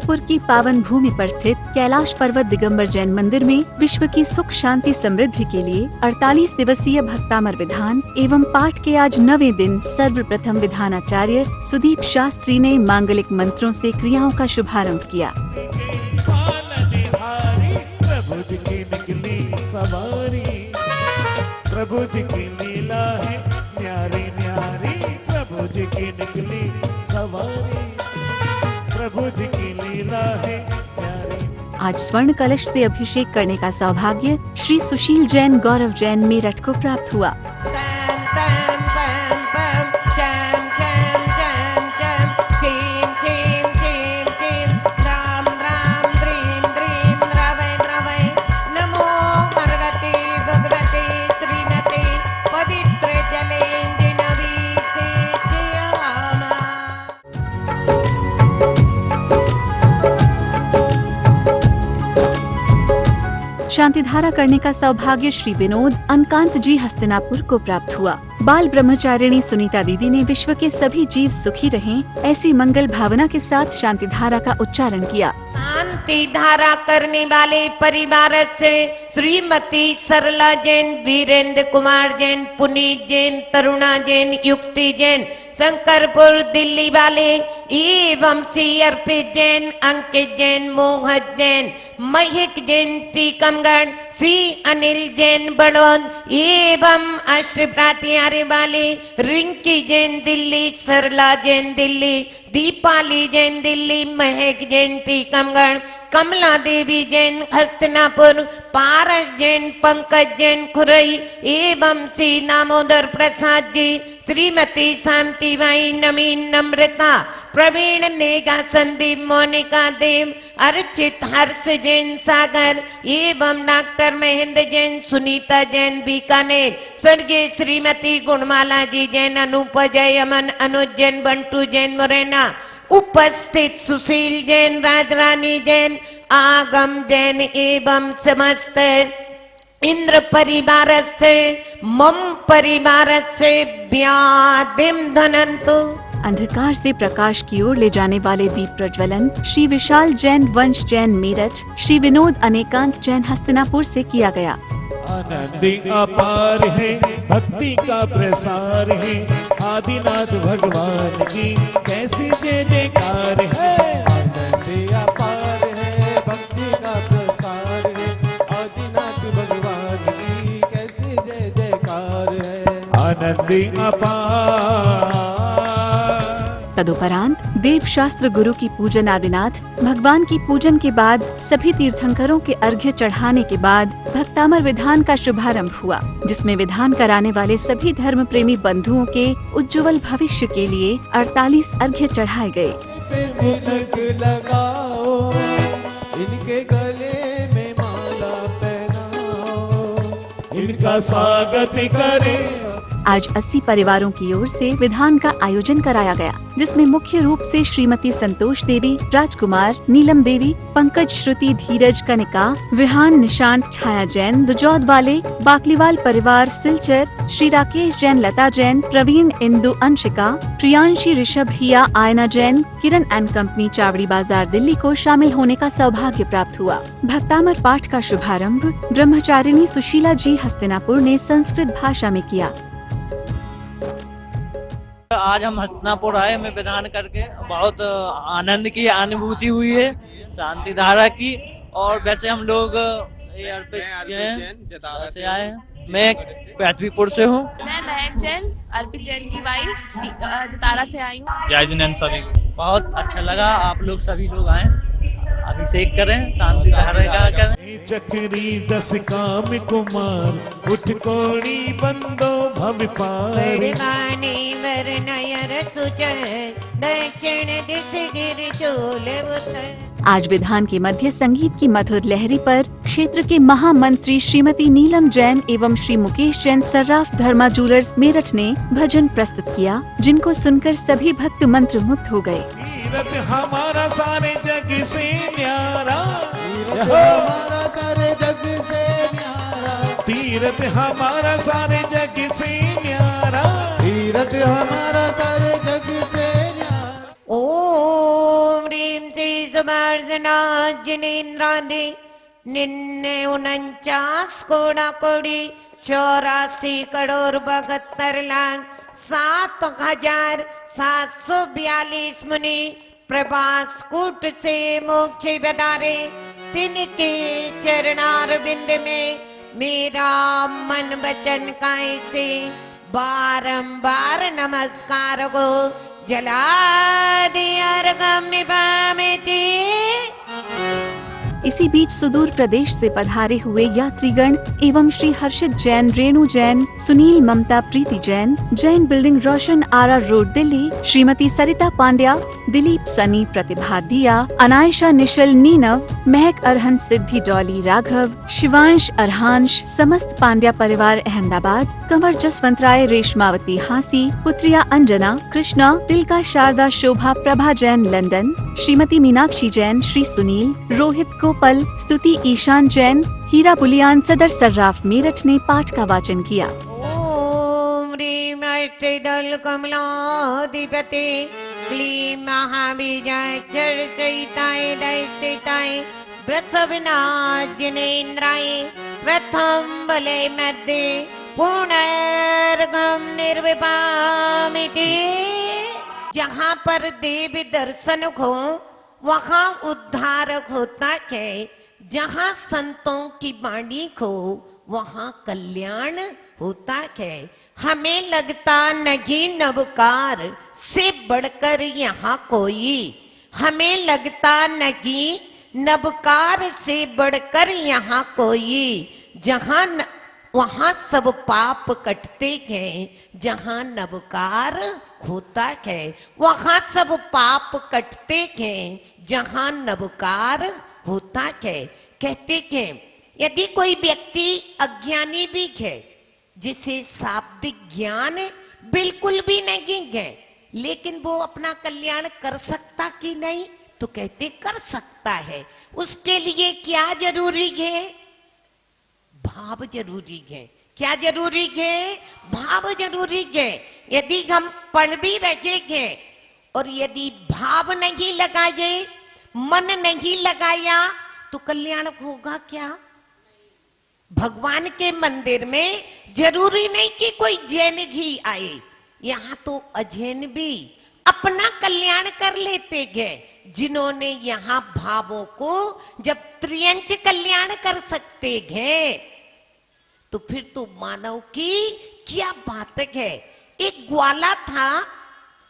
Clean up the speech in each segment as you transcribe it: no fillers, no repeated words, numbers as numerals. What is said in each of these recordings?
हस्तिनापुर की पावन भूमि पर स्थित कैलाश पर्वत दिगंबर जैन मंदिर में विश्व की सुख शांति समृद्धि के लिए 48 दिवसीय भक्तामर विधान एवं पाठ के आज 9वें दिन सर्वप्रथम विधानाचार्य सुदीप शास्त्री ने मांगलिक मंत्रों से क्रियाओं का शुभारंभ किया। प्रभु जी की निकली सवारी, प्रभु जी की लीला है न्यारी न्यारी, प्रभु जी की निकली सवारी, प्रभु जी की लीला है न्यारी। आज स्वर्ण कलश से अभिषेक करने का सौभाग्य श्री सुशील जैन गौरव जैन मेरठ को प्राप्त हुआ। शांतिधारा करने का सौभाग्य श्री विनोद अनकांत जी हस्तिनापुर को प्राप्त हुआ। बाल ब्रह्मचारिणी सुनीता दीदी ने विश्व के सभी जीव सुखी रहें ऐसी मंगल भावना के साथ शांतिधारा का उच्चारण किया। शांति धारा करने वाले परिवार से श्रीमती सरला जैन, वीरेंद्र कुमार जैन, पुनीत जैन, तरुणा जैन, युक्ति जैन, शंकरपुर दिल्ली वाले एवं श्री अर्पित जैन, अंकित जैन, मोहन जैन, महक जैन टीकमगढ़, श्री अनिल जैन बड़ौद एवं अष्टप्रात्यारे वाले रिंकी जैन दिल्ली, सरला जैन दिल्ली, दीपाली जैन दिल्ली, महक जैन टीकमगढ़, कमला देवी जैन हस्तिनापुर, पारस जैन, पंकज जैन खुरई एवं श्री दामोदर प्रसाद जी, श्रीमती शांतिबाई, नवीन नम्रता, प्रवीण नेगा, संदीप, मोनिका देव, अर्चित हर्ष जैन सागर एवं डॉक्टर महेंद्र जैन, सुनीता जैन बीकानेर, स्वर्गीय श्रीमती गुणमाला जी जैन, अनूप जय, अमन, अनुज जैन, बंटू जैन मुरैना, उपस्थित सुशील जैन, राजरानी जैन, आगम जैन एवं समस्त इंद्र परिवार से मम परिवार से व्याधिम धनंतु। अंधकार से प्रकाश की ओर ले जाने वाले दीप प्रज्वलन श्री विशाल जैन वंश जैन मेरठ, श्री विनोद अनेकांत जैन हस्तिनापुर से किया गया। आनंद अपार है भक्ति का प्रसार है, आदिनाथ भगवान की कैसी जय जयकार है। आनंद अपार है भक्ति का प्रसार है, आदिनाथ भगवान की कैसी जय जयकार है। आनंद अपार। तदुपरांत देव शास्त्र गुरु की पूजन आदिनाथ भगवान की पूजन के बाद सभी तीर्थंकरों के अर्घ्य चढ़ाने के बाद भक्तामर विधान का शुभारंभ हुआ, जिसमें विधान कराने वाले सभी धर्म प्रेमी बंधुओं के उज्जवल भविष्य के लिए 48 अर्घ्य चढ़ाए गए। लगाओ, इनके गले में माला पहनाओ, इनका स्वागत करें। आज 80 परिवारों की ओर से विधान का आयोजन कराया गया, जिसमें मुख्य रूप से श्रीमती संतोष देवी, राजकुमार, नीलम देवी, पंकज, श्रुति, धीरज, कनिका, विहान, निशांत, छाया जैन, दुजौद वाले, बाकलीवाल परिवार, सिलचर, श्री राकेश जैन, लता जैन, प्रवीण, इंदु, अंशिका, प्रियांशी, ऋषभ, हिया, आयना जैन, किरण एंड कंपनी, चावड़ी बाजार दिल्ली को शामिल होने का सौभाग्य प्राप्त हुआ। भक्तामर पाठ का शुभारंभ ब्रह्मचारिणी सुशीला जी हस्तिनापुर ने संस्कृत भाषा में किया। आज हम हस्तिनापुर आए, हमें विधान करके बहुत आनंद की अनुभूति हुई है, शांति धारा की। और वैसे हम लोग से आए हैं। मैं पृथ्वीपुर से हूँ। मैं महक जैन, अर्पित जैन की वाइफ, जतारा से आई हूँ। जय जिनेंद्र सभी को बहुत अच्छा लगा, आप लोग सभी लोग आए, अभिषेक करें, शांति धारा का करें। चक्री 10 काम कुमार, उठ कोड़ी बंदो भव पार। दक्षिण दिश गिर चोले उत्तर। आज विधान के मध्य संगीत की मधुर लहरी पर क्षेत्र के महामंत्री श्रीमती नीलम जैन एवं श्री मुकेश जैन सर्राफ धर्मा ज्वेलर्स मेरठ ने भजन प्रस्तुत किया, जिनको सुनकर सभी भक्त मंत्र मुग्ध हो गए। तीरथ हमारा सारे जग से न्यारा, हमारा सारे जग से न्यारा, तीरथ हमारा सारे जग से न्यारा, तीरथ हमारा सारे जग से न्यारा। ओम ह्रीं श्री समर्जना जिनेन्द्रादि 49 84 करोड़ 72 लाख 7,742 मुनि प्रभास कूट से मोक्ष बदारे तिनके चरणार बिंद में मेरा मन वचन काय से बारंबार नमस्कार को जला दिया अर्घम निभामिति। इसी बीच सुदूर प्रदेश से पधारे हुए यात्रीगण एवं Shri Harshit Jain, Renu Jain, Sunil Mamta Preeti Jain, Jain building Roshanara road Delhi, Shrimati Sarita Pandya, Dilip Sunny Pratibha Diya, Anaysha initial नीनव, महक अरहन सिद्धि डॉली राघव, शिवांश अरहांश, समस्त पांड्या परिवार अहमदाबाद, कंवर जसवंत राय रेशमावती हांसी, पुत्रिया अंजना, कृष्णा, तिलका शारदा शोभा प्रभा जैन लंदन, श्रीमती मीनाक्षी जैन, श्री सुनील, रोहित गोपल, स्तुति ईशान जैन, हीरा बुलियान सदर सर्राफ मेरठ ने पाठ का वाचन किया। ओम ह्रीं अष्टदल कमलाधिपते क्लीं महाबीजाक्षर सहिताय दैत्यताय वृषभनाथ जिनेन्द्राय प्रथम बले मध्ये पुनर्गम निर्विपामिति। जहाँ पर देव दर्शन हो वहाँ उद्धारक होता है, जहाँ संतों की वाणी को वहाँ कल्याण होता है। हमें लगता नहीं नवकार से बढ़कर यहाँ कोई, हमें लगता नहीं नवकार से बढ़कर यहाँ कोई, जहाँ वहाँ सब पाप कटते हैं, जहाँ नवकार होता है वहाँ सब पाप कटते हैं, जहाँ नवकार होता है। कहते हैं यदि कोई व्यक्ति अज्ञानी भी है, जिसे शाब्दिक ज्ञान बिल्कुल भी नहीं है, लेकिन वो अपना कल्याण कर सकता कि नहीं, तो कहते कर सकता है। उसके लिए क्या जरूरी है? भाव जरूरी है। क्या जरूरी है? भाव जरूरी है। यदि हम पढ़ भी रखेंगे और यदि भाव नहीं लगाए, मन नहीं लगाया, तो कल्याण होगा क्या? भगवान के मंदिर में जरूरी नहीं कि कोई जैन ही आए, यहाँ तो अजैन भी अपना कल्याण कर लेते हैं, जिन्होंने यहाँ भावों को जब त्रियंच कल्याण कर सकते हैं, तो फिर तो मानव की क्या बात है। एक ग्वाला था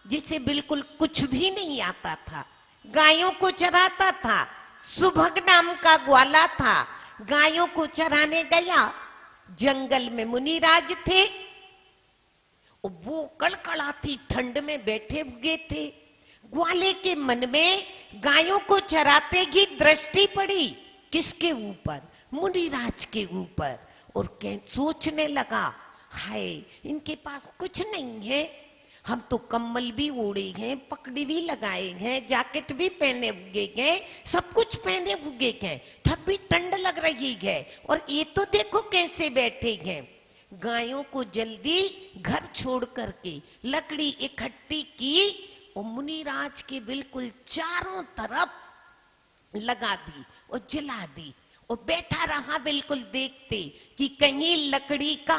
जिसे बिल्कुल कुछ भी नहीं आता था, गायों को चराता था, सुभग नाम का ग्वाला था। गायों को चराने गया, जंगल में मुनिराज थे, वो कड़कड़ाती ठंड में बैठे हुए थे। ग्वाले के मन में गायों को चराते ही दृष्टि पड़ी, किसके ऊपर? मुनिराज के ऊपर। और सोचने लगा, हाय इनके पास कुछ नहीं है, हम तो कम्बल भी ओढ़े हैं, पगड़ी भी लगाए हैं, जैकेट भी पहने हुए हैं, सब कुछ पहने हुए हैं, तब भी ठंड लग रही है, और ये तो देखो कैसे बैठे हैं। गायों को जल्दी घर छोड़ करके लकड़ी इकट्ठी की और मुनिराज के बिल्कुल चारों तरफ लगा दी और जला दी, और बैठा रहा बिल्कुल देखते कि कहीं लकड़ी का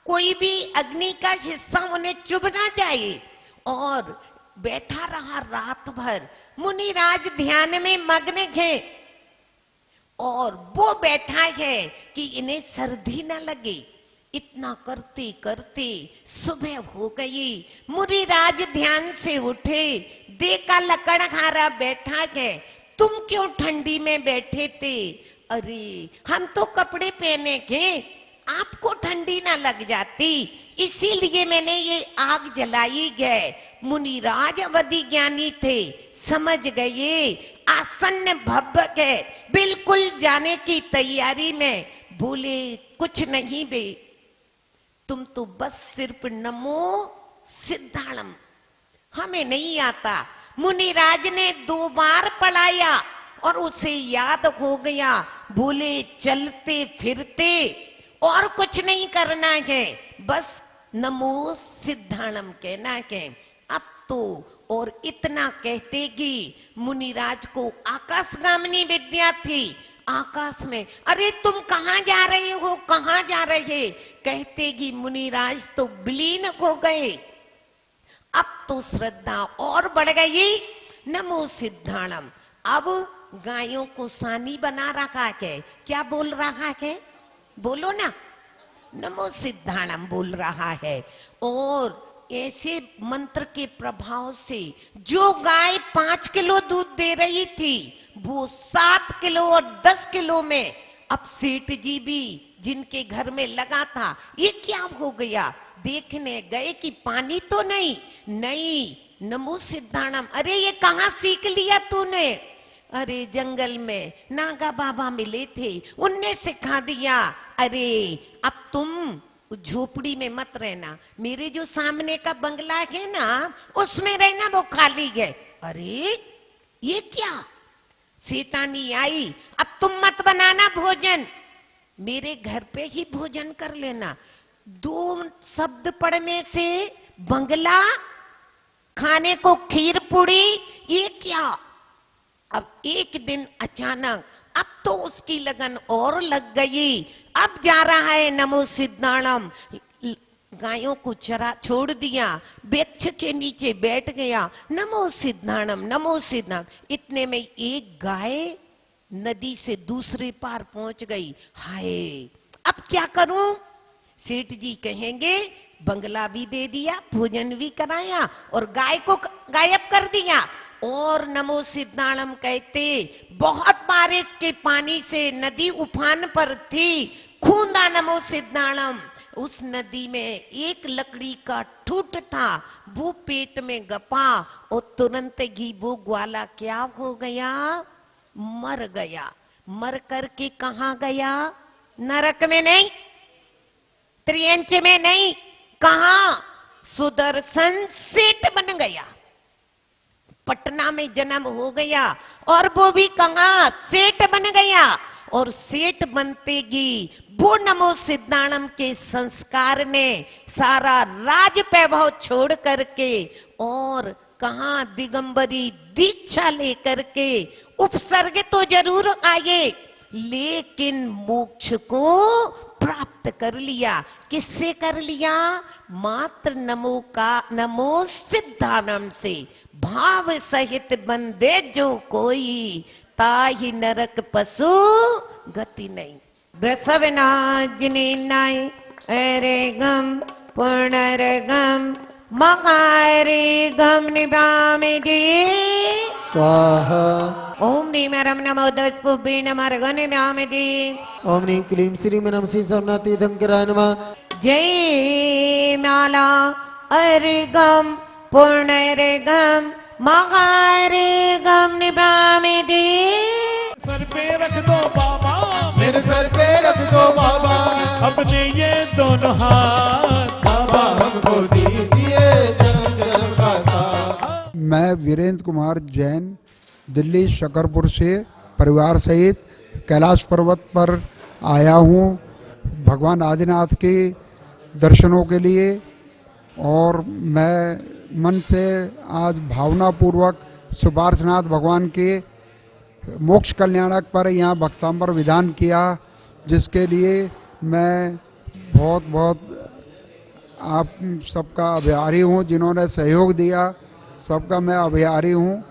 कोई भी अग्नि का हिस्सा उन्हें चुभ ना जाए, और बैठा रहा रात भर। मुनिराज ध्यान में मग्न है और वो बैठा है कि इन्हें सर्दी ना लगे। इतना करते करते सुबह हो गई। मुनिराज ध्यान से उठे, देखा लकड़हारा बैठा है। तुम क्यों ठंडी में बैठे थे? अरे हम तो कपड़े पहने थे, आपको ठंडी ना लग जाती, इसीलिए मैंने ये आग जलाई है। मुनिराज अवधि ज्ञानी थे, समझ गए आसन्न भव्य है, बिल्कुल जाने की तैयारी में। बोले कुछ नहीं बे, तुम तो बस सिर्फ नमो सिद्धाणम, हमें नहीं आता। मुनिराज ने 2 बार पढ़ाया और उसे याद हो गया। बोले चलते फिरते और कुछ नहीं करना है, बस नमो सिद्धाणम कहना है। अब तो और इतना कहते कि मुनिराज को आकाशगामिनी विद्या थी, आकाश में। अरे तुम कहाँ जा रहे हो, कहाँ जा रहे? कहते कि मुनिराज तो विलीन हो गए। अब तो श्रद्धा और बढ़ गई। नमो सिद्धाणम। अब गायों को सानी बना रखा है। क्या बोल रहा है? बोलो ना, नमो सिद्धाणम बोल रहा है। और ऐसे मंत्र के प्रभाव से जो गाय 5 किलो दूध दे रही थी वो 7 किलो और 10 किलो में। अब सेठ जी भी जिनके घर में लगा था, ये क्या हो गया? देखने गए कि पानी तो नहीं। नमो सिद्धाणम। अरे ये कहाँ सीख लिया तूने? अरे जंगल में नागा बाबा मिले थे, उनने सिखा दिया। अरे अब तुम झोपड़ी में मत रहना, मेरे जो सामने का बंगला है ना उसमें रहना, वो खाली है। अरे ये क्या? सेठानी आई, अब तुम मत बनाना भोजन, मेरे घर पे ही भोजन कर लेना। 2 शब्द पढ़ने से बंगला, खाने को खीर पूड़ी, ये क्या? अब एक दिन अचानक अब तो उसकी लगन और लग गई। अब जा रहा है नमो सिद्धाणम। गायों को चरा छोड़ दिया, वृक्ष के नीचे बैठ गया। नमो सिद्धाणम, नमो सिद्धाणम। इतने में एक गाय नदी से दूसरे पार पहुंच गई। हाय अब क्या करूं? सेठ जी कहेंगे बंगला भी दे दिया, भोजन भी कराया और गाय को गायब कर दिया। और नमो सिद्धाणम कहते बहुत बारिश के पानी से नदी उफान पर थी। खूंदा नमो सिद्धाणम। उस नदी में एक लकड़ी का ठूठ था, वो पेट में गपा और तुरंत ही वो ग्वाला क्या हो गया? मर गया। मर करके कहाँ गया? नरक में नहीं, त्रियंच में नहीं, कहाँ? सुदर्शन सेठ बन गया। पटना में जन्म हो गया और वो भी कहाँ? सेठ बन गया। और सेठ बनते ही वो नमो सिद्धाणम के संस्कार ने सारा राज वैभव छोड़ करके और कहाँ दिगंबरी दीक्षा लेकर के उपसर्ग तो जरूर आए, लेकिन मोक्ष को प्राप्त कर लिया। किससे कर लिया? मात्र नमो सिद्धाणम से। भाव सहित बंदे जो कोई, ताहि नरक पशु गति नहीं। वृषभनाजिनी नाय अरे गम पुनर्गम मकारे गम निभामे जी स्वाहा। ओम नीमरम नमो दस्पुभे नमर्गन निभामे जी। ओम नीं क्लीं श्रीं नमः श्री सर्वनाथी धंकराय नमः। जय माला अर्गम पुनर्गम मकारे गम निभामे जी। सर पे रख दो बाबा, मेरे सर पे रख दो बाबा, अपने ये दोनों हाथ, बाबा हमको दीजिए जन्म जन्म का साथ। मैं वीरेंद्र कुमार जैन दिल्ली शकरपुर से परिवार सहित कैलाश पर्वत पर आया हूँ भगवान आदिनाथ के दर्शनों के लिए। और मैं मन से आज भावनापूर्वक सुपार्श्वनाथ भगवान के मोक्ष कल्याणक पर यहाँ भक्तांबर विधान किया, जिसके लिए मैं बहुत बहुत आप सबका आभारी हूँ। जिन्होंने सहयोग दिया सबका मैं आभारी हूँ।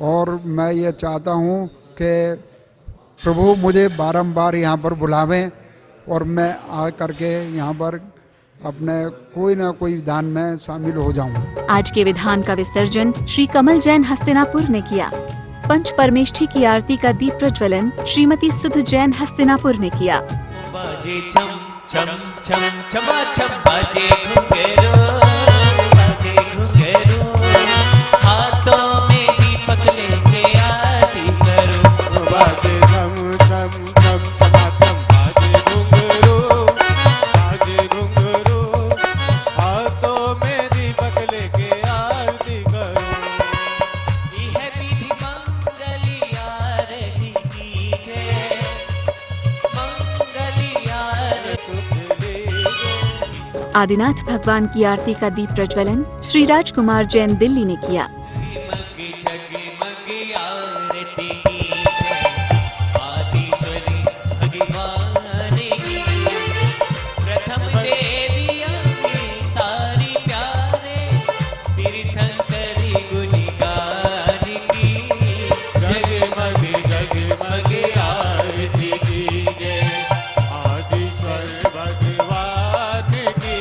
और मैं ये चाहता हूँ कि प्रभु मुझे बारंबार यहाँ पर बुलावें और मैं आ करके यहाँ पर अपने कोई ना कोई विधान में शामिल हो जाऊं। आज के विधान का विसर्जन श्री कमल जैन हस्तिनापुर ने किया। पंच परमेष्ठी की आरती का दीप प्रज्वलन श्रीमती सुध जैन हस्तिनापुर ने किया। बाजे छम छम छम छमा छम बाजे घुंघरू, बाजे घुंघरू, हाथों में दीपक लेके आरती करो। बाजे छम छम छम छमा छम बाजे घुंघरू, बाजे घुंघरू, हाथों में दीपक लेके आरती करो। यह विधि मंगली आरती कीजिए, मंगली आरती। आदिनाथ भगवान की आरती का दीप प्रज्वलन श्री राजकुमार जैन दिल्ली ने किया। जगमग जगमग आरती की जय, आदिश्वरी भगवान की। प्रथम देवी आए तारी प्यारे, तीर्थंकरी गुण गान की। जगमग जगमग आरती की जय, आदिश्वर भगवान की।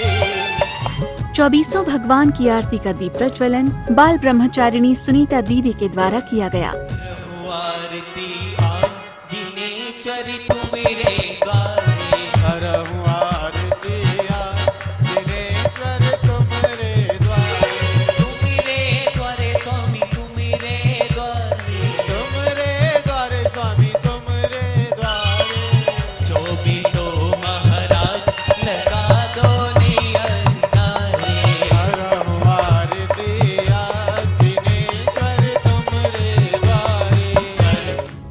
24 भगवान की आरती का दीप प्रज्वलन बाल ब्रह्मचारिणी सुनीता दीदी के द्वारा किया गया। प्रभु आरती आप जिनेश्वरी तुमरे द्वारे। करहूँ आरती दिनेश्वर तुम्हारे द्वारे। तुमरे द्वारे स्वामी तुमरे द्वारे। तुम्हारे द्वारे स्वामी तुम्हारे द्वारे। 24 महाराज लगा दो नियंतारे। करहूँ आरती दिनेश्वर तुम्हारे द्वारे।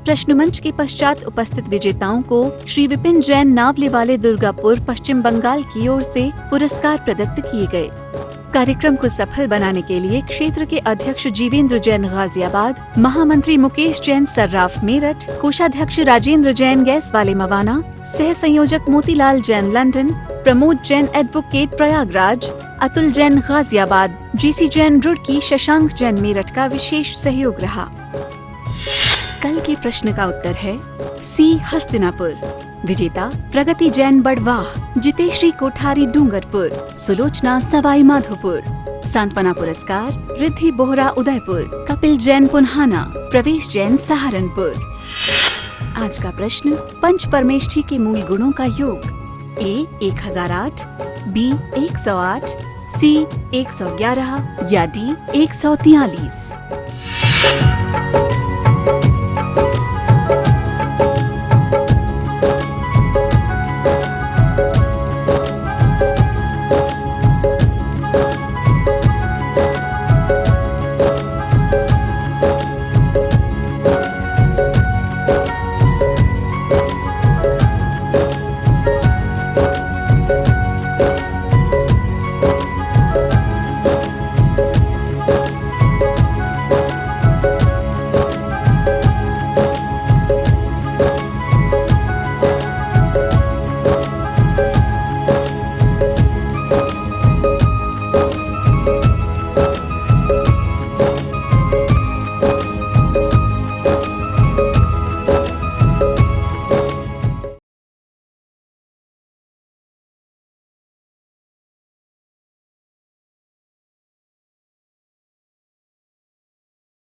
प्रश्न मंच के पश्चात उपस्थित विजेताओं को श्री विपिन जैन नावले वाले दुर्गापुर पश्चिम बंगाल की ओर से पुरस्कार प्रदत्त किए गए। कार्यक्रम को सफल बनाने के लिए क्षेत्र के अध्यक्ष जीवेंद्र जैन गाजियाबाद, महामंत्री मुकेश जैन सर्राफ मेरठ, कोषाध्यक्ष राजेंद्र जैन गैस वाले मवाना, सह संयोजक Motilal Jain London, Pramod Jain advocate Prayagraj, Atul Jain Ghaziabad, GC Jain Roorkee, Shashank Jain Meerut का विशेष सहयोग रहा। कल के प्रश्न का उत्तर है सी हस्तिनापुर। विजेता प्रगति जैन बड़वाह, जितेश्री कोठारी डूंगरपुर, सुलोचना सवाई माधोपुर। सांत्वना पुरस्कार रिद्धि बोहरा उदयपुर, कपिल जैन पुन्हाना, प्रवेश जैन सहारनपुर। आज का प्रश्न पंच परमेष्ठी के मूल गुणों का योग। ए 1008, बी 108, सी 111 या डी 143।